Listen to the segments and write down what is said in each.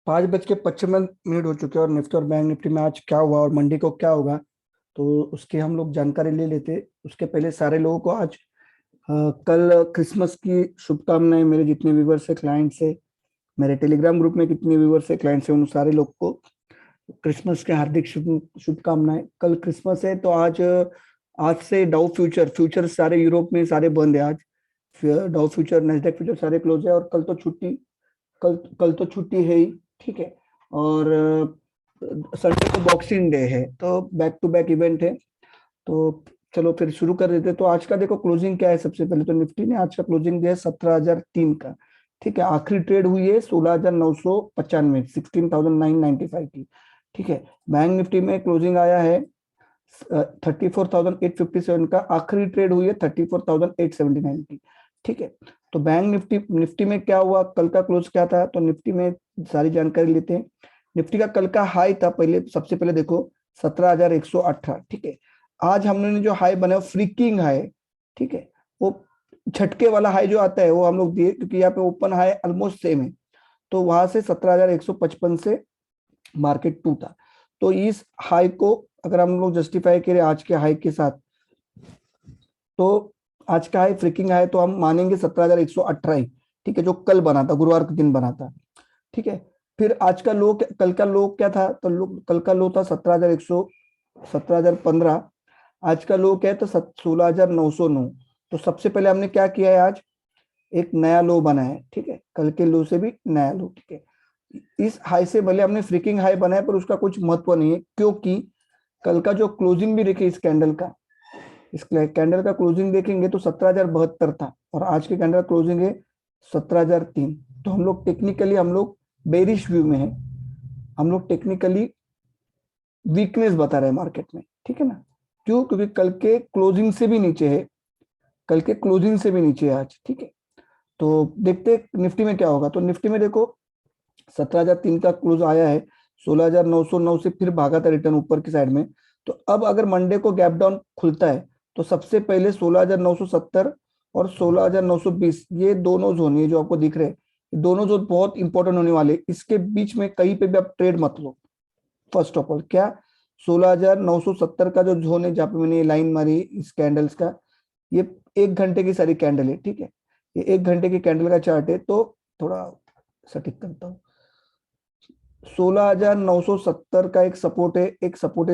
5:55 हो चुके हैं और निफ्टी और बैंक निफ्टी में आज क्या हुआ और मंडी को क्या होगा, तो उसकी हम लोग जानकारी ले लेते। उसके पहले सारे लोगों को आज कल क्रिसमस की शुभकामनाएं। मेरे जितने व्यूवर्स है, क्लाइंट्स है, मेरे टेलीग्राम ग्रुप में कितने व्यूवर्स है, क्लाइंट्स है, उन सारे लोग को क्रिसमस के हार्दिक शुभकामनाएं। कल क्रिसमस है तो आज से डाउ फ्यूचर सारे यूरोप में सारे बंद है आज। डाउ फ्यूचर, नेस्डेक फ्यूचर सारे क्लोज है और कल तो छुट्टी। कल कल तो छुट्टी है ही, ठीक है। और संडे को बॉक्सिंग डे है, तो बैक टू बैक इवेंट है। तो चलो फिर शुरू कर देते। तो आज का देखो क्लोजिंग क्या है। सबसे पहले तो निफ्टी ने आज का क्लोजिंग दिया है 17,003 का, ठीक है। आखिरी ट्रेड हुई है 16,995, 16,995 की, ठीक है। बैंक निफ्टी में क्लोजिंग आया है 34,857 का, आखिरी ट्रेड हुई है 34,879 की, ठीक है। तो बैंक निफ्टी निफ्टी में क्या हुआ, कल का क्लोज क्या था, तो निफ्टी में सारी जानकारी लेते हैं। निफ्टी का कल का हाई था, पहले सबसे पहले देखो 17,118, ठीक है। आज हमने जो हाई बनाया फ्रीकिंग हाई, ठीक है। वो झटके वाला हाई जो आता है वो हम लोग दिए, क्योंकि यहाँ पे ओपन हाई ऑलमोस्ट सेम है। तो वहां से 17,155 से मार्केट टूटा। तो इस हाई को अगर हम लोग जस्टिफाई करें आज के हाई के साथ, तो आज का हाई फ्रीकिंग हाई तो हम मानेंगे 17,118 ही, ठीक है, जो कल बना था, गुरुवार के दिन बना था, ठीक है। फिर आज का लो, कल का लो क्या था, तो कल का लो था 17,15। आज का लो क्या है, तो 16,909। तो सबसे पहले हमने क्या किया है, आज एक नया लो बनाया है, ठीक है। कल के लो से भी नया लो, ठीक है। इस हाई से भले हमने फ्रीकिंग हाई बनाया, पर उसका कुछ महत्व नहीं है, क्योंकि कल का जो क्लोजिंग भी देखिए इस कैंडल का क्लोजिंग देखेंगे तो 17,072 था, और आज के कैंडल का क्लोजिंग है 17,003। तो हम लोग बेरिश व्यू में है। हम लोग टेक्निकली वीकनेस बता रहे हैं मार्केट में, ठीक है ना। क्यों? क्योंकि कल के क्लोजिंग से भी नीचे है, कल के क्लोजिंग से भी नीचे है आज, ठीक है। तो देखते निफ्टी में क्या होगा। तो निफ्टी में देखो 17,003 का क्लोज आया है, 16,909 से फिर भागा था रिटर्न ऊपर की साइड में। तो अब अगर मंडे को गैप डाउन खुलता है, तो सबसे पहले 16,970 और 16,920, ये दोनों जोन, ये जो आपको दिख रहे हैं, दोनों जोन बहुत इंपॉर्टेंट होने वाले। इसके बीच में कहीं पे भी आप ट्रेड मत लो। फर्स्ट ऑफ ऑल क्या, 16,970 का जो जोन है, जहाँ पे मैंने लाइन मारी इस कैंडल्स का, ये 1 घंटे की सारी कैंडल है, ठीक है। ये 1 घंटे की कैंडल का चार्ट है। तो थोड़ा सटीक करता हूँ। 16,970 का एक सपोर्ट है,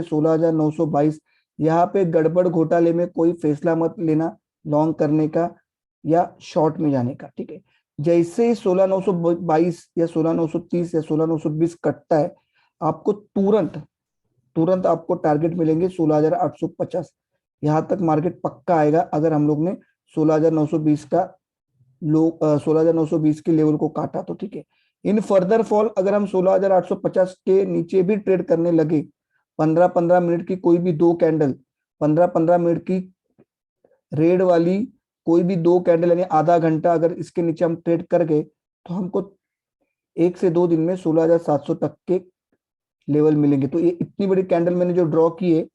16,922। यहाँ पे गड़बड़ घोटाले में कोई फैसला मत लेना, लॉन्ग करने का या शॉर्ट में जाने का, ठीक है। जैसे ही 16,922 या 16,930 या 16,920 कटता है, आपको तुरंत तुरंत आपको टारगेट मिलेंगे 16,850। यहाँ तक मार्केट पक्का आएगा अगर हम लोग ने 16,920 का लो, 16,920 के लेवल को काटा तो, ठीक है। इन फर्दर फॉल अगर हम 16,850 के नीचे भी ट्रेड करने लगे, 15-15 मिनट की कोई भी दो कैंडल, 15-15 मिनट की रेड वाली कोई भी दो कैंडल, यानी आधा घंटा अगर इसके नीचे हम ट्रेड कर गए, तो हमको 1 से 2 दिन में 16,700 तक के लेवल मिलेंगे। तो ये इतनी बड़ी कैंडल मैंने जो ड्रॉ की है,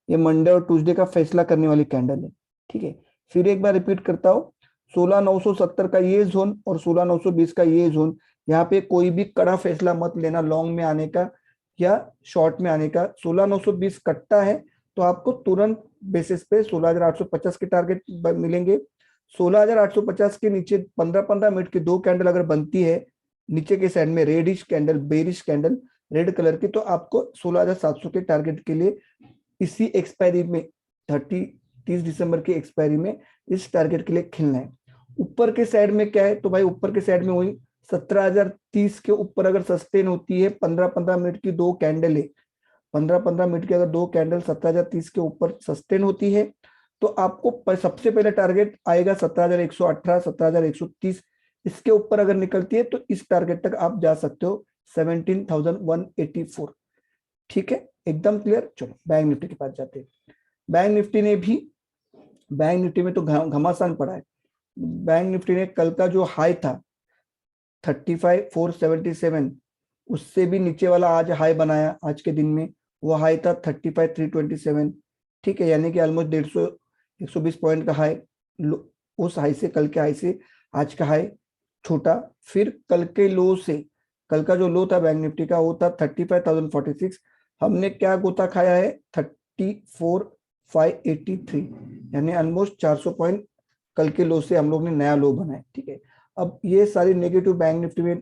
ये मंडे और ट्यूसडे का फैसला करने वाली कैंडल है, ठीक है। फिर एक बार रिपीट करता हूँ, 16,970 का ये जोन और 16,920 का ये जोन, यहाँ पे कोई भी कड़ा फैसला मत लेना लॉन्ग में आने का या शॉर्ट में आने का। 16,920 कटता है तो आपको तुरंत बेसिस पे 16,850 के टारगेट मिलेंगे। 16,850 के नीचे 15-15 मिनट की दो कैंडल अगर बनती है नीचे के साइड में, reddish candle, bearish candle, red colour की, तो आपको 16,700 के टारगेट के लिए इसी एक्सपायरी में 30 दिसंबर की एक्सपायरी में इस टारगेट के लिए खेलना है। ऊपर के साइड में क्या है, तो भाई ऊपर के साइड में वही 17,030 के ऊपर अगर सस्टेन होती है, 15-15 मिनट की दो कैंडल है, 15-15 मिनट की अगर दो कैंडल 17,030 के ऊपर सस्टेन होती है, तो आपको सबसे पहले टारगेट आएगा 17,118, 17,130। इसके ऊपर अगर निकलती है तो इस टारगेट तक आप जा सकते हो, 17,184, ठीक है, एकदम क्लियर। चलो बैंक निफ्टी के पास जाते हैं। बैंक निफ्टी ने भी, बैंक निफ्टी में तो घमासान पड़ा है। बैंक निफ्टी ने कल का जो हाई था 35,477, उससे भी नीचे वाला आज हाई बनाया आज के दिन में। वो हाई था 35,327, ठीक है, यानी कि ऑलमोस्ट 150 पॉइंट का हाई। उस हाई से, कल के हाई से आज का हाई छोटा। फिर कल के लो से, कल का जो लो था बैंक निफ्टी का वो था 35,046, हमने क्या गोता खाया है 34,583, यानी ऑलमोस्ट 400 पॉइंट कल के लो से हम लोग ने नया लो बनाया। ठीक है, अब ये सारी नेगेटिव बैंक निफ्टी में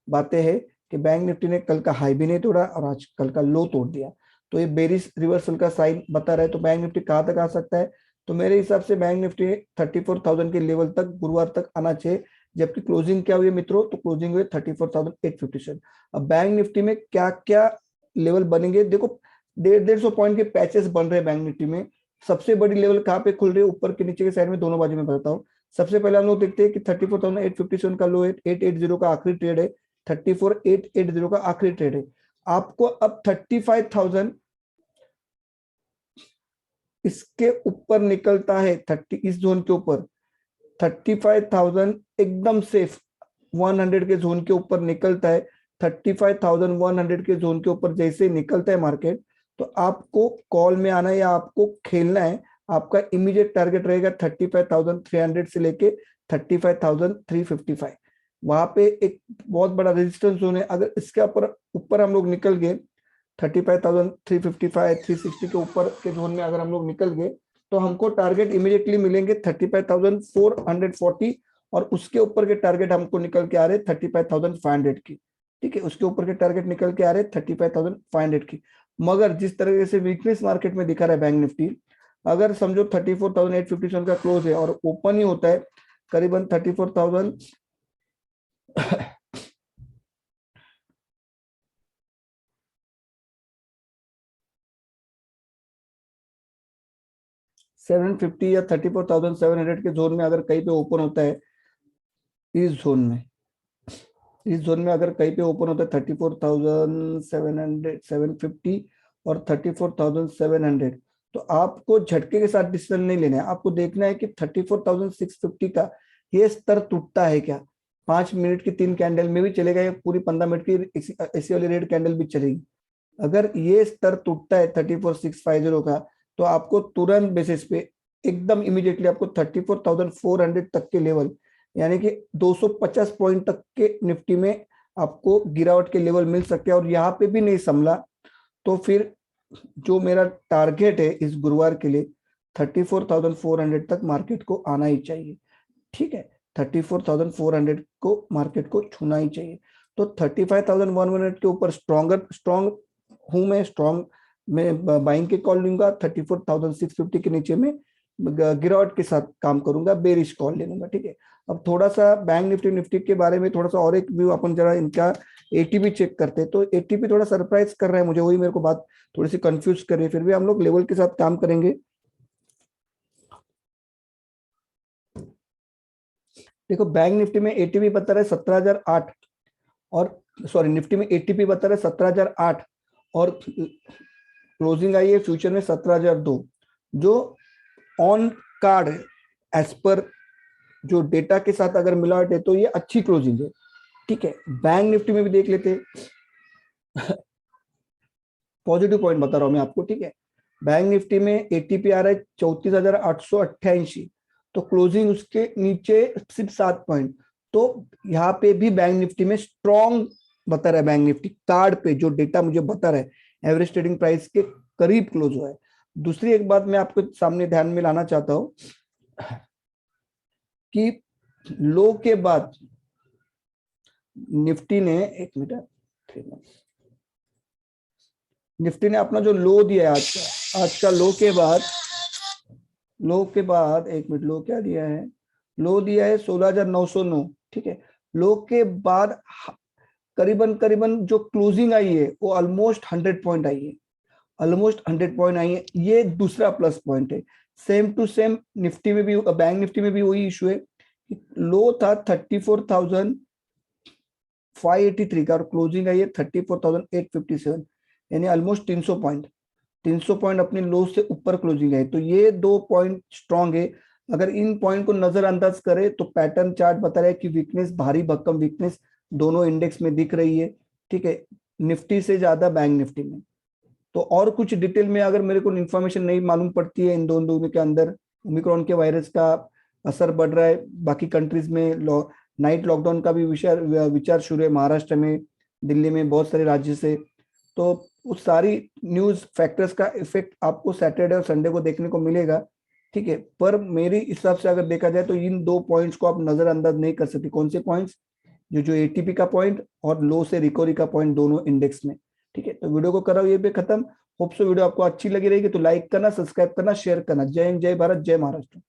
बातें हैं कि बैंक निफ्टी ने कल का हाई भी नहीं तोड़ा और आज कल का लो तोड़ दिया, तो ये बेरिश रिवर्सल का साइन बता रहा है। तो बैंक निफ्टी कहाँ तक आ सकता है, तो मेरे हिसाब से बैंक निफ्टी 34,000 के लेवल तक गुरुवार तक आना चाहिए, जबकि क्लोजिंग क्या हुई है मित्रों, तो क्लोजिंग हुई 34,857। अब बैंक निफ्टी में क्या क्या लेवल बनेंगे, देखो 150 पॉइंट के पैचेस बन रहे हैं बैंक निफ्टी में। सबसे बड़ी लेवल कहाँ पे खुल रही है, ऊपर के नीचे के साइड में, दोनों बाजू में बताता हूँ। सबसे पहले हम लोग देखते हैं कि 34,857 का लो है, 880 का आखिरी ट्रेड है, 34,880 का आखिरी ट्रेड है। आपको अब 35,000 इसके ऊपर निकलता है, 30 इस जोन के ऊपर 35,000 एकदम सेफ 100 के जोन के ऊपर निकलता है। 35,100 के जोन के ऊपर जैसे निकलता है मार्केट, तो आपको कॉल में आना है या आपको खेलना है। आपका इमीडिएट टारगेट रहेगा 35,300 से लेके 35,355, वहां पे एक बहुत बड़ा रेजिस्टेंस जोन है। अगर इसके ऊपर हम लोग निकल गए 35,355 360 के ऊपर के जोन में अगर हम लोग निकल गए, तो हमको टारगेट इमीडिएटली मिलेंगे 35,440, और उसके ऊपर के टारगेट हमको निकल के आ रहे 35,500 की। ठीक है, उसके ऊपर के टारगेट निकल के आ रहे 35,500 की। मगर जिस तरह से वीकनेस मार्केट में दिखा रहा है बैंक निफ्टी, अगर समझो 34,857 का क्लोज है और ओपन ही होता है करीबन 34,000 750 या 34,700 के जोन में अगर कहीं पे ओपन होता है, इस जोन में अगर कहीं पे ओपन होता है 34,700 750 और 34,700, तो आपको झटके के साथ डिसीजन नहीं लेना है। आपको देखना है कि 34,650 का ये स्तर टूटता है क्या। 5 मिनट की 3 कैंडल में भी चलेगा, या पूरी 15 मिनट की ऐसी वाली रेड कैंडल भी चलेगी। अगर ये स्तर टूटता है 34,650 का, तो आपको तुरंत बेसिस पे एकदम इमीडिएटली आपको 34,400 तक के लेवल, यानी कि 250 पॉइंट तक के निफ्टी में आपको गिरावट के लेवल मिल सकते हैं। और यहाँ पे भी नहीं संभला, तो फिर जो मेरा टारगेट है इस गुरुवार के लिए 34,400 तक मार्केट को आना ही चाहिए। ठीक है, 34,400 को मार्केट को छूना ही चाहिए। तो 35,100 के ऊपर स्ट्रॉन्ग हूं मैं, स्ट्रॉन्ग मैं बाइंग के कॉल लूंगा। 34,650 के नीचे में गिरावट के साथ काम करूंगा, बेरिश कॉल ले लूंगा। ठीक है, अब थोड़ा सा बैंक निफ्टी के बारे में थोड़ा सा और एक व्यू अपन जरा इनका एटीपी चेक करते हैं। तो एटीपी थोड़ा सरप्राइज कर रहा है मुझे, वही मेरे को बात थोड़ी सी कंफ्यूज कर रही है। फिर भी हम लोग लेवल के साथ काम करेंगे। देखो बैंक निफ्टी में एटीपी बता रहा है 17,008, और सॉरी निफ्टी में एटीपी बता रहा है 17,008, और क्लोजिंग आई है फ्यूचर में 17,002, जो ऑन कार्ड एज पर जो डेटा के साथ अगर मिलावट है तो ये अच्छी क्लोजिंग है। ठीक है, बैंक निफ्टी में भी देख लेते, पॉजिटिव पॉइंट बता रहा हूं मैं आपको। ठीक है, बैंक निफ्टी में एटीपी आ रहा है 34,888, तो क्लोजिंग उसके नीचे सिर्फ 7 पॉइंट। तो यहाँ पे भी बैंक निफ्टी में स्ट्रॉन्ग बता रहा है, बैंक निफ्टी कार्ड पे जो डेटा मुझे बता रहा है एवरेज ट्रेडिंग प्राइस के करीब क्लोज हुआ है। दूसरी एक बात मैं आपको सामने ध्यान में लाना चाहता हूं कि लो के बाद निफ्टी ने, एक मिनट, निफ्टी ने अपना जो लो दिया है आज का लो के बाद एक मिनट, लो क्या दिया है, लो दिया है 16,909। ठीक है, लो के बाद करीबन जो क्लोजिंग आई है वो ऑलमोस्ट 100 पॉइंट आई है, ऑलमोस्ट 100 पॉइंट आई है। ये दूसरा प्लस पॉइंट है। सेम टू सेम निफ्टी में भी, बैंक निफ्टी में भी वही इशू है। लो था 34,583 का और क्लोजिंग आई है 34,857, यानी ऑलमोस्ट 300 पॉइंट अपने लो से ऊपर क्लोजिंग है। तो ये 2 पॉइंट स्ट्रॉन्ग है। अगर इन पॉइंट को नजरअंदाज करें तो पैटर्न चार्ट बता रहा है कि वीकनेस, भारी भरकम वीकनेस दोनों इंडेक्स में दिख रही है। ठीक है, निफ्टी से ज्यादा बैंक निफ्टी में। तो और कुछ डिटेल में अगर मेरे को इन्फॉर्मेशन नहीं मालूम पड़ती है इन दोनों के अंदर, ओमिक्रॉन के वायरस का असर बढ़ रहा है, बाकी कंट्रीज में नाइट लॉकडाउन का भी विचार शुरू है महाराष्ट्र में, दिल्ली में बहुत सारे राज्य से, तो उस सारी न्यूज फैक्टर्स का इफेक्ट आपको सैटरडे और संडे को देखने को मिलेगा, ठीक है। पर मेरे हिसाब से अगर देखा जाए तो इन दो पॉइंट्स को आप नजरअंदाज नहीं कर सकते। कौन से पॉइंट्स? जो जो एटीपी का पॉइंट और लो से रिकवरी का पॉइंट दोनों इंडेक्स में, ठीक है। तो वीडियो को कराओ ये पे खत्म। होप सो वीडियो आपको अच्छी लगी रहेगी तो लाइक करना, सब्सक्राइब करना, शेयर करना। जय हिंद, जय भारत, जय महाराष्ट्र।